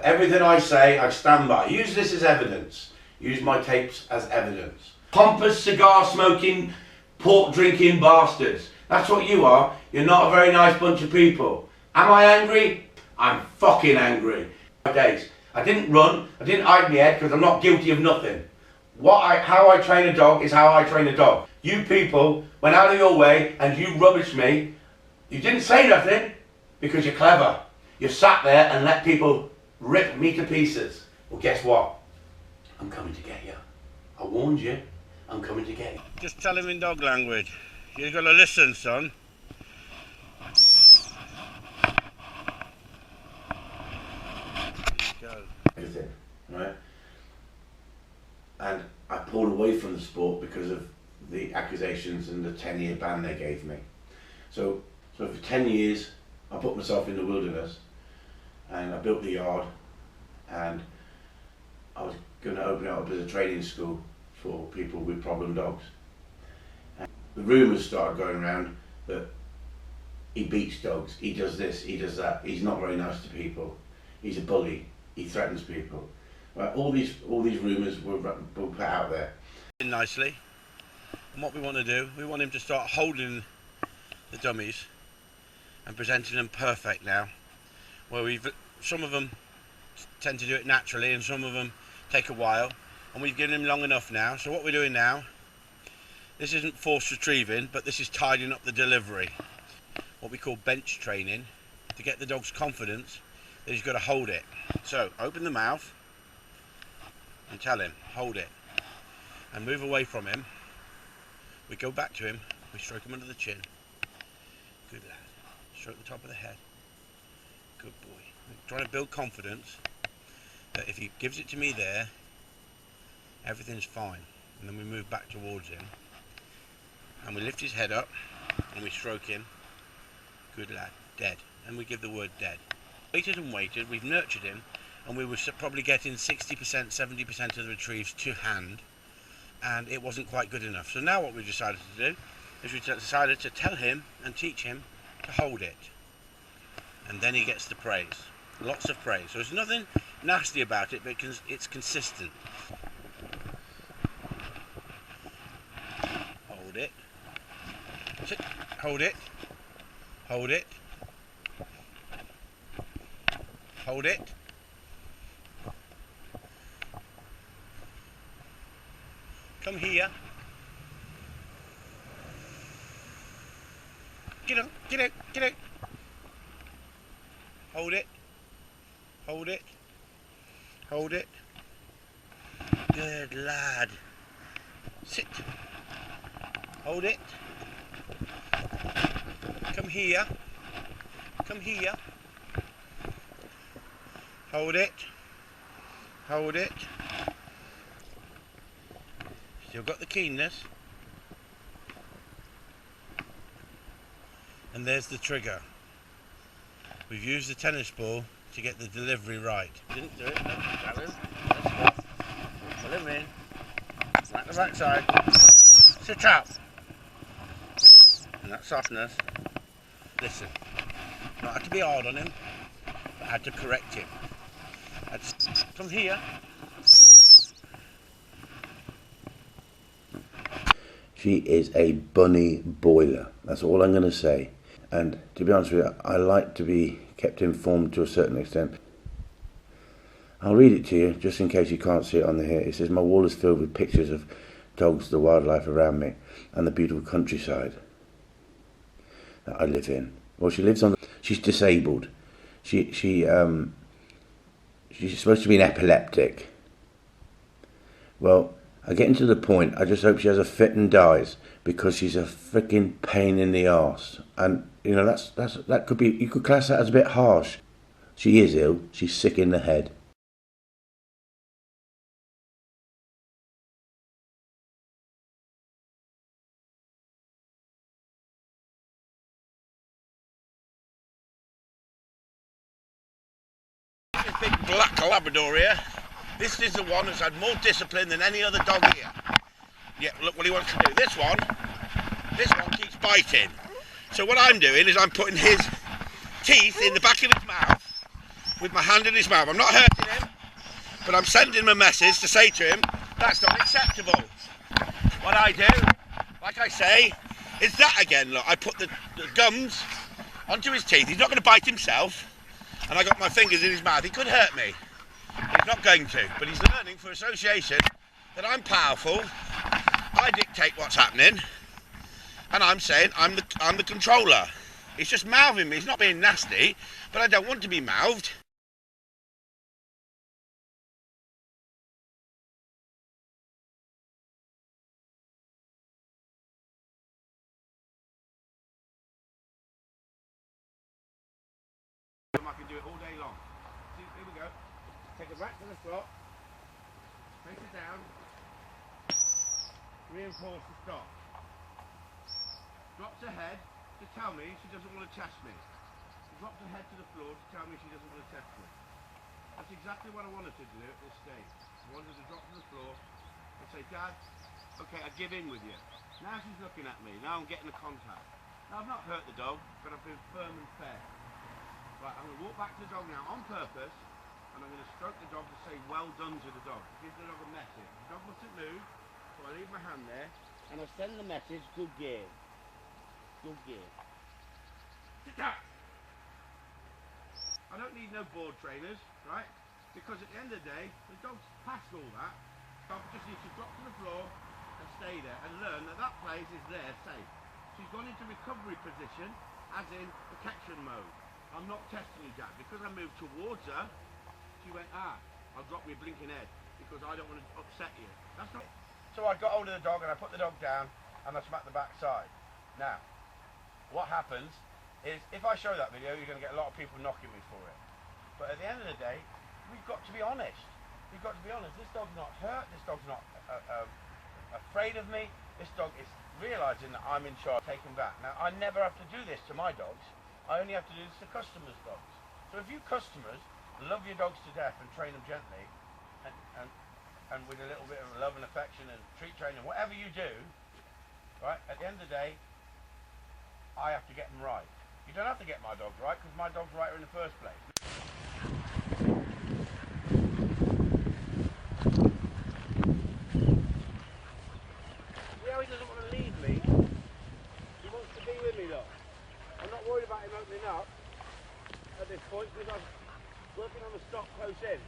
But everything I say, I stand by. Use this as evidence. Use my tapes as evidence. Pompous, cigar smoking, pork drinking bastards. That's what you are. You're not a very nice bunch of people. Am I angry? I'm fucking angry. Days. I didn't run. I didn't hide my head because I'm not guilty of nothing. How I train a dog is how I train a dog. You people went out of your way and you rubbished me. You didn't say nothing because you're clever. You sat there and let people rip me to pieces. Well, guess what? I'm coming to get you. I warned you. I'm coming to get you. Just tell him in dog language. You've got to listen, son. Go. Everything, right? And I pulled away from the sport because of the accusations and the 10-year ban they gave me. So for 10 years, I put myself in the wilderness and I built the yard, and I was going to open it up as a training school for people with problem dogs. And the rumours started going around that he beats dogs, he does this, he does that, he's not very nice to people, he's a bully, he threatens people. Right, all these rumours were put out there. Nicely. And what we want to do, we want him to start holding the dummies and presenting them perfect now. Where some of them tend to do it naturally and some of them take a while, and we've given him long enough now. So what we're doing now, this isn't forced retrieving, but this is tidying up the delivery. What we call bench training, to get the dog's confidence that he's got to hold it. So open the mouth and tell him, hold it, and move away from him. We go back to him, we stroke him under the chin. Good lad. Stroke the top of the head. Good boy. We're trying to build confidence that if he gives it to me there, everything's fine. And then we move back towards him and we lift his head up and we stroke him. Good lad. Dead. And we give the word dead. Waited and waited, we've nurtured him, and we were probably getting 60%, 70% of the retrieves to hand, and it wasn't quite good enough. So now what we decided to do is we decided to tell him and teach him to hold it, and then he gets the praise, lots of praise. So there's nothing nasty about it, but it's consistent. Hold it. Sit. Hold it. Hold it. Hold it. Come here. Get out, get out, get out. Hold it. Hold it. Hold it. Good lad. Sit. Hold it. Come here. Come here. Hold it. Hold it. Still got the keenness. And there's the trigger. We've used the tennis ball to get the delivery right. Didn't do it. No, grab him. Let's go. Pull him in. Right the backside. Sit up. And that softness. Listen. Not had to be hard on him, but I had to correct him. Come here. She is a bunny boiler. That's all I'm going to say. And to be honest with you, I like to be kept informed to a certain extent. I'll read it to you just in case you can't see it on the here. It says, my wall is filled with pictures of dogs, the wildlife around me, and the beautiful countryside that I live in. Well, she lives on. She's disabled. She's supposed to be an epileptic. Well, I get into the point. I just hope she has a fit and dies, because she's a freaking pain in the arse. And you know that could be. You could class that as a bit harsh. She is ill. She's sick in the head. Big black Labrador here. This is the one that's had more discipline than any other dog here. Yeah, look what he wants to do. This one keeps biting. So what I'm doing is I'm putting his teeth in the back of his mouth with my hand in his mouth. I'm not hurting but I'm sending him a message to say to him, that's not acceptable. What I do, like I say, is that again. Look, I put the gums onto his teeth. He's not going to bite himself, and I got my fingers in his mouth. He could hurt me. He's not going to, but he's learning for association that I'm powerful. I dictate what's happening, and I'm saying I'm the controller. He's just mouthing me. He's not being nasty, but I don't want to be mouthed. I can do it all day long. See, here we go. Take it right to the slot. Place it down. Reinforce the stop. Drops her head to tell me she doesn't want to test me. Drops her head to the floor to tell me she doesn't want to test me. That's exactly what I wanted to do at this stage. I wanted to drop to the floor and say, Dad, okay, I give in with you. Now she's looking at me. Now I'm getting the contact. Now I've not hurt the dog, but I've been firm and fair. Right, I'm going to walk back to the dog now on purpose, and I'm going to stroke the dog to say well done to the dog. Give the dog a message. The dog mustn't move, so I leave my hand there, and I send the message, good gear. Good gear. Sit down! I don't need no board trainers, right? Because at the end of the day, the dog's past all that. The dog just needs to drop to the floor and stay there and learn that that place is there safe. She's gone into recovery position, as in protection mode. I'm not testing you, Dad. Because I moved towards her, she went, I'll drop your blinking head because I don't want to upset you. That's not it. So I got hold of the dog and I put the dog down and I smacked the backside. Now, what happens is if I show that video, you're going to get a lot of people knocking me for it. But at the end of the day, we've got to be honest. We've got to be honest. This dog's not hurt. This dog's not afraid of me. This dog is realising that I'm in charge, taken back. Now, I never have to do this to my dogs. I only have to do this to customers' dogs. So if you customers love your dogs to death and train them gently, and with a little bit of love and affection and treat training, whatever you do, right, at the end of the day, I have to get them right. You don't have to get my dogs right, because my dog's right in the first place. Yeah, he doesn't want to leave me. He wants to be with me, though. I'm not worried about him opening up at this point because I'm working on the stop close in,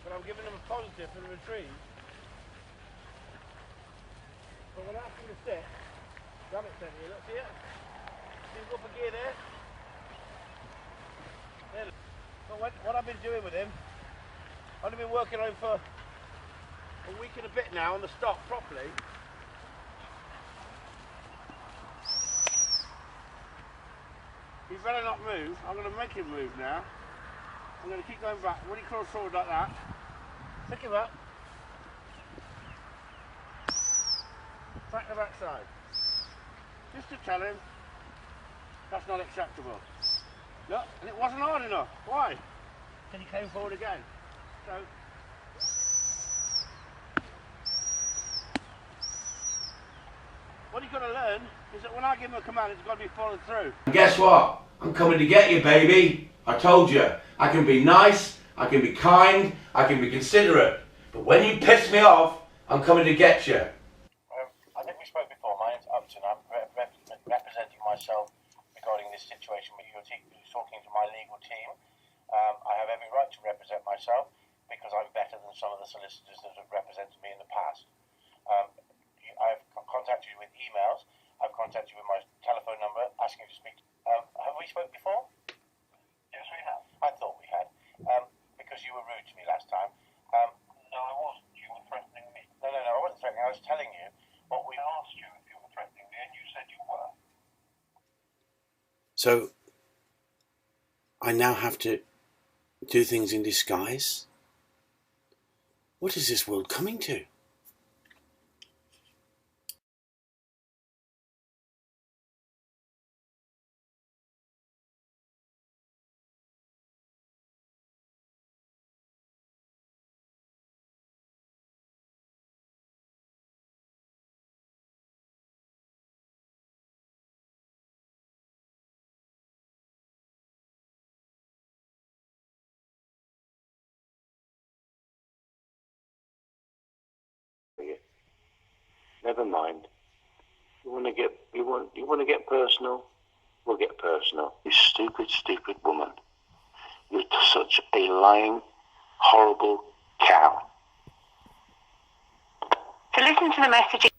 but I'm giving him a positive for the retrieve. But when I ask him to sit, grab it, here, look, see it? See him go up a gear there? There. So what I've been doing with him, I've only been working on him for a week and a bit now on the stop properly. He'd better not move. I'm going to make him move now. I'm going to keep going back. When he crawls forward like that, pick him up. Back the backside. Just to tell him that's not acceptable. Look, and it wasn't hard enough. Why? Then he came forward again. So what he's got to learn is that when I give him a command, it's got to be followed through. And guess what? I'm coming to get you, baby. I told you. I can be nice, I can be kind, I can be considerate. But when you piss me off, I'm coming to get you. I think we spoke before. My name's Upton. I'm representing myself regarding this situation with you. Talking to my legal team. I have every right to represent myself because I'm better than some of the solicitors that have represented me in the past. I've contacted you with emails. I've contacted you with my telephone number asking you to speak. Have we spoke before? Yes, we have. I thought we had. Because you were rude to me last time. No, I wasn't. You were threatening me. No, I wasn't threatening. I was telling you what we asked you if you were threatening me, and you said you were. So I now have to do things in disguise? What is this world coming to? Never mind. You want to get personal? We'll get personal. You stupid, stupid woman. You're such a lying, horrible cow. To listen to the message.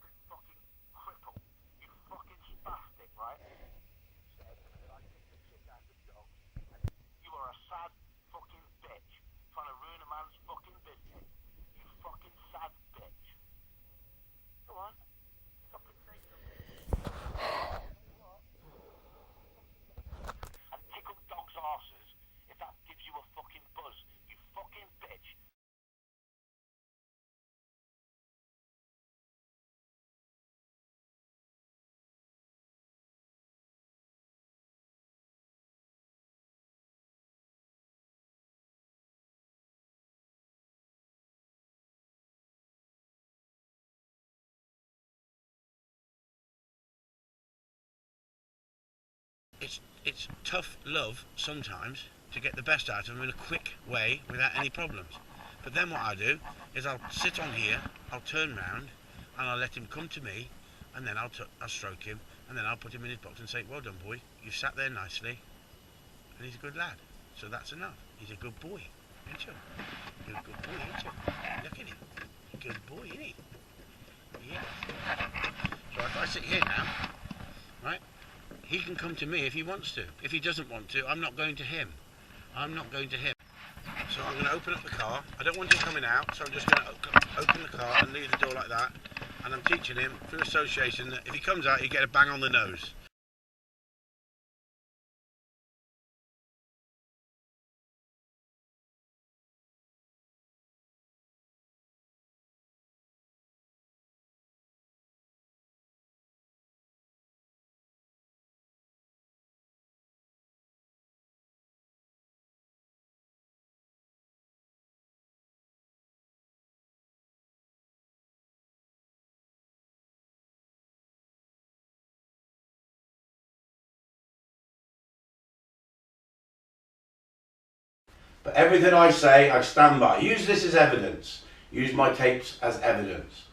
It's tough love sometimes to get the best out of them in a quick way without any problems. But then what I do is I'll sit on here, I'll turn round, and I'll let him come to me, and then I'll stroke him, and then I'll put him in his box and say, well done boy, you've sat there nicely, and he's a good lad. So that's enough. He's a good boy, ain't you? You're a good boy, ain't you? Look at him. Good boy, isn't he? Yes. So if I sit here now, right, he can come to me if he wants to. If he doesn't want to, I'm not going to him. I'm not going to him. So I'm going to open up the car. I don't want him coming out, so I'm just going to open the car and leave the door like that. And I'm teaching him through association that if he comes out, you get a bang on the nose. But everything I say, I stand by. Use this as evidence. Use my tapes as evidence.